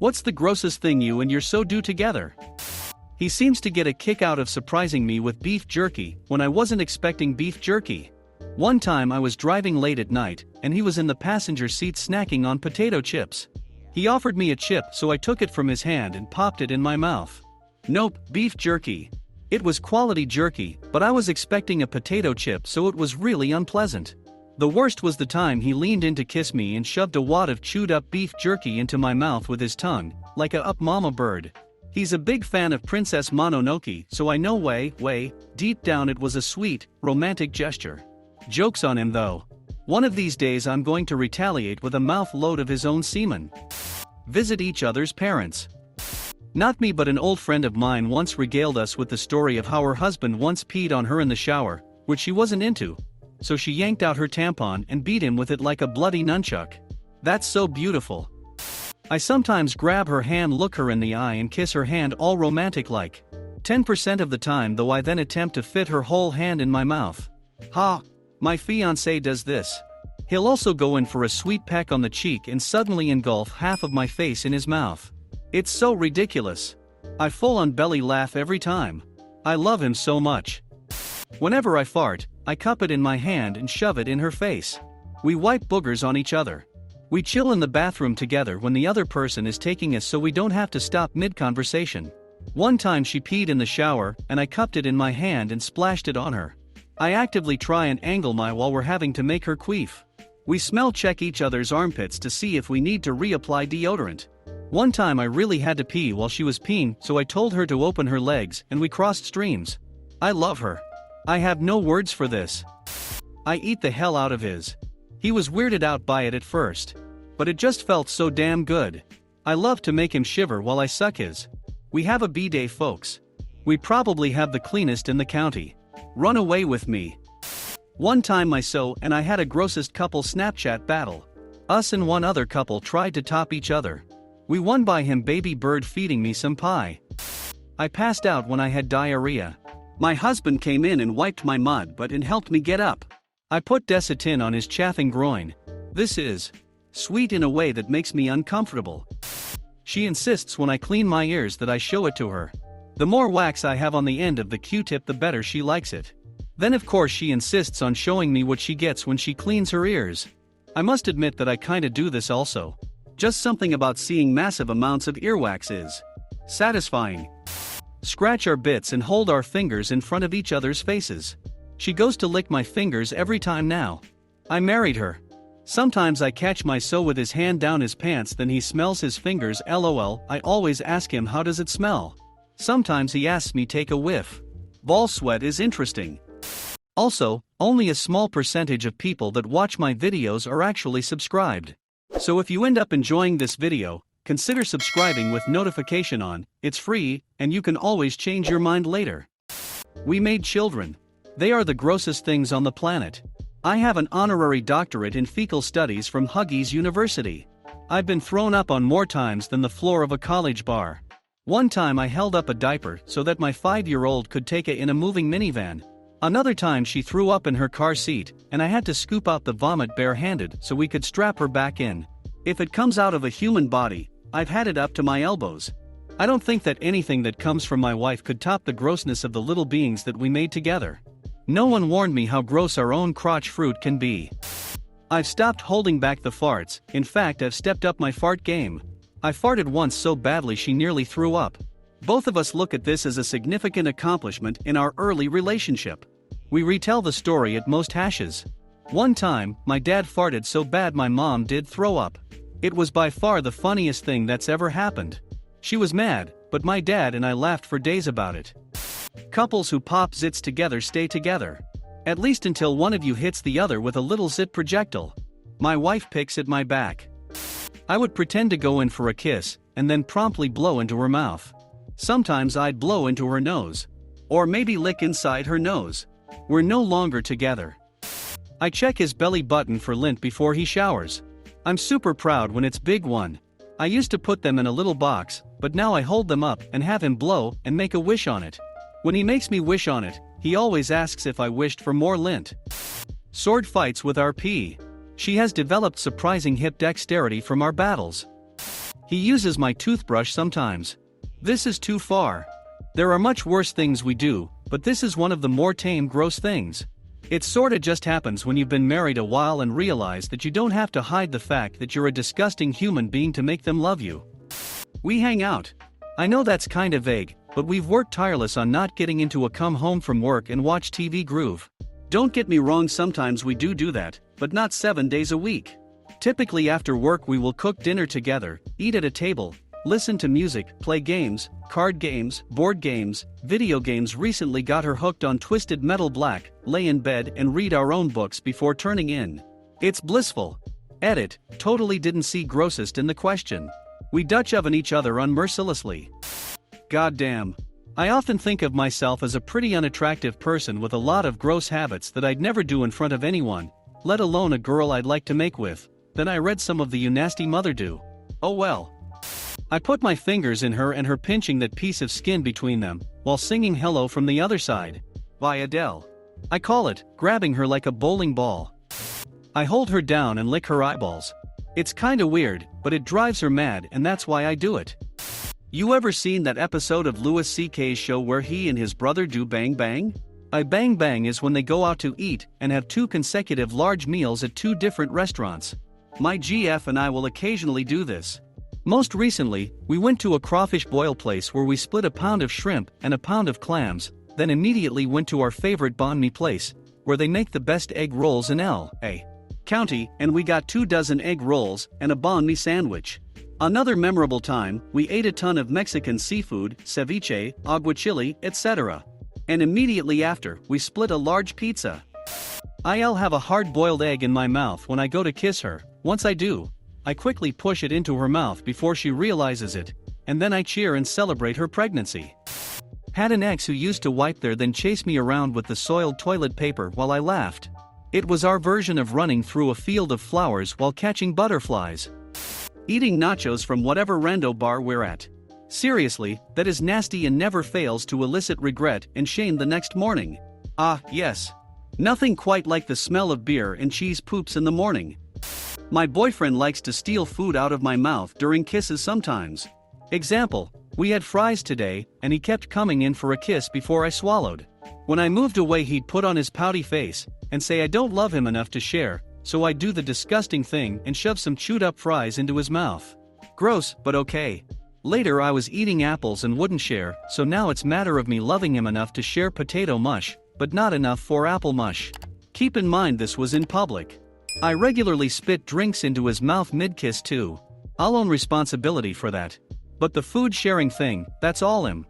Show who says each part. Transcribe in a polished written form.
Speaker 1: What's the grossest thing you and your so do together? He seems to get a kick out of surprising me with beef jerky when I wasn't expecting beef jerky. One time I was driving late at night, and he was in the passenger seat snacking on potato chips. He offered me a chip, so I took it from his hand and popped it in my mouth. Nope, beef jerky. It was quality jerky, but I was expecting a potato chip, so it was really unpleasant. The worst was the time he leaned in to kiss me and shoved a wad of chewed up beef jerky into my mouth with his tongue, like a up mama bird. He's a big fan of Princess Mononoke, so I know way deep down it was a sweet, romantic gesture. Joke's on him though. One of these days I'm going to retaliate with a mouth load of his own semen. Visit each other's parents. Not me, but an old friend of mine once regaled us with the story of how her husband once peed on her in the shower, which she wasn't into. So she yanked out her tampon and beat him with it like a bloody nunchuck. That's so beautiful. I sometimes grab her hand, look her in the eye and kiss her hand all romantic like. 10% of the time though I then attempt to fit her whole hand in my mouth. Ha! My fiancé does this. He'll also go in for a sweet peck on the cheek and suddenly engulf half of my face in his mouth. It's so ridiculous. I full on belly laugh every time. I love him so much. Whenever I fart, I cup it in my hand and shove it in her face. We wipe boogers on each other. We chill in the bathroom together when the other person is taking us so we don't have to stop mid-conversation. One time she peed in the shower and I cupped it in my hand and splashed it on her. I actively try and angle my while we're having to make her queef. We smell check each other's armpits to see if we need to reapply deodorant. One time I really had to pee while she was peeing, so I told her to open her legs and we crossed streams. I love her. I have no words for this. I eat the hell out of his. He was weirded out by it at first. But it just felt so damn good. I love to make him shiver while I suck his. We have a bidet, folks. We probably have the cleanest in the county. Run away with me. One time my so and I had a grossest couple Snapchat battle. Us and one other couple tried to top each other. We won by him baby bird feeding me some pie. I passed out when I had diarrhea. My husband came in and wiped my mud butt and helped me get up. I put Desitin on his chaffing groin. This is sweet in a way that makes me uncomfortable. She insists when I clean my ears that I show it to her. The more wax I have on the end of the Q-tip, the better she likes it. Then of course she insists on showing me what she gets when she cleans her ears. I must admit that I kinda do this also. Just something about seeing massive amounts of earwax is satisfying. Scratch our bits and hold our fingers in front of each other's faces. She goes to lick my fingers every time now. I married her. Sometimes I catch my so with his hand down his pants, then he smells his fingers, lol. I always ask him how does it smell. Sometimes he asks me take a whiff. Ball sweat is interesting. Also, only a small percentage of people that watch my videos are actually subscribed. So if you end up enjoying this video, consider subscribing with notification on. It's free, and you can always change your mind later. We made children. They are the grossest things on the planet. I have an honorary doctorate in fecal studies from Huggies University. I've been thrown up on more times than the floor of a college bar. One time I held up a diaper so that my 5-year-old could take it in a moving minivan. Another time she threw up in her car seat, and I had to scoop out the vomit barehanded so we could strap her back in. If it comes out of a human body, I've had it up to my elbows. I don't think that anything that comes from my wife could top the grossness of the little beings that we made together. No one warned me how gross our own crotch fruit can be. I've stopped holding back the farts. In fact, I've stepped up my fart game. I farted once so badly she nearly threw up. Both of us look at this as a significant accomplishment in our early relationship. We retell the story at most hashes. One time, my dad farted so bad my mom did throw up. It was by far the funniest thing that's ever happened. She was mad, but my dad and I laughed for days about it. Couples who pop zits together stay together. At least until one of you hits the other with a little zit projectile. My wife picks at my back. I would pretend to go in for a kiss, and then promptly blow into her mouth. Sometimes I'd blow into her nose. Or maybe lick inside her nose. We're no longer together. I check his belly button for lint before he showers. I'm super proud when it's big one. I used to put them in a little box, but now I hold them up and have him blow and make a wish on it. When he makes me wish on it, he always asks if I wished for more lint. Sword fights with our pee. She has developed surprising hip dexterity from our battles. He uses my toothbrush sometimes. This is too far. There are much worse things we do, but this is one of the more tame gross things. It sorta just happens when you've been married a while and realize that you don't have to hide the fact that you're a disgusting human being to make them love you. We hang out. I know that's kinda vague, but we've worked tireless on not getting into a come home from work and watch TV groove. Don't get me wrong, sometimes we do that, but not 7 days a week. Typically after work we will cook dinner together, eat at a table, listen to music, play games, card games, board games, video games. Recently got her hooked on Twisted Metal Black, lay in bed and read our own books before turning in. It's blissful. Edit, totally didn't see grossest in the question. We Dutch oven each other unmercilessly. Goddamn. I often think of myself as a pretty unattractive person with a lot of gross habits that I'd never do in front of anyone, let alone a girl I'd like to make with. Then I read some of the "You Nasty Mother" do. Oh well. I put my fingers in her and her pinching that piece of skin between them, while singing "Hello from the Other Side" by Adele. I call it grabbing her like a bowling ball. I hold her down and lick her eyeballs. It's kinda weird, but it drives her mad and that's why I do it. You ever seen that episode of Louis C.K.'s show where he and his brother do bang bang? A bang bang is when they go out to eat and have 2 consecutive large meals at 2 different restaurants. My GF and I will occasionally do this. Most recently, we went to a crawfish boil place where we split a pound of shrimp and a pound of clams, then immediately went to our favorite banh mi place, where they make the best egg rolls in L.A. County, and we got 2 dozen egg rolls and a banh mi sandwich. Another memorable time, we ate a ton of Mexican seafood, ceviche, aguachile, etc. And immediately after, we split a large pizza. I'll have a hard-boiled egg in my mouth when I go to kiss her. Once I do, I quickly push it into her mouth before she realizes it, and then I cheer and celebrate her pregnancy. Had an ex who used to wipe there then chase me around with the soiled toilet paper while I laughed. It was our version of running through a field of flowers while catching butterflies. Eating nachos from whatever rando bar we're at. Seriously, that is nasty and never fails to elicit regret and shame the next morning. Ah, yes. Nothing quite like the smell of beer and cheese poops in the morning. My boyfriend likes to steal food out of my mouth during kisses sometimes. Example, we had fries today and he kept coming in for a kiss before I swallowed. When I moved away he'd put on his pouty face and say I don't love him enough to share, so I do the disgusting thing and shove some chewed up fries into his mouth. Gross, but okay. Later I was eating apples and wouldn't share, so now it's matter of me loving him enough to share potato mush, but not enough for apple mush. Keep in mind this was in public. I regularly spit drinks into his mouth mid-kiss too. I'll own responsibility for that. But the food sharing thing, that's all him.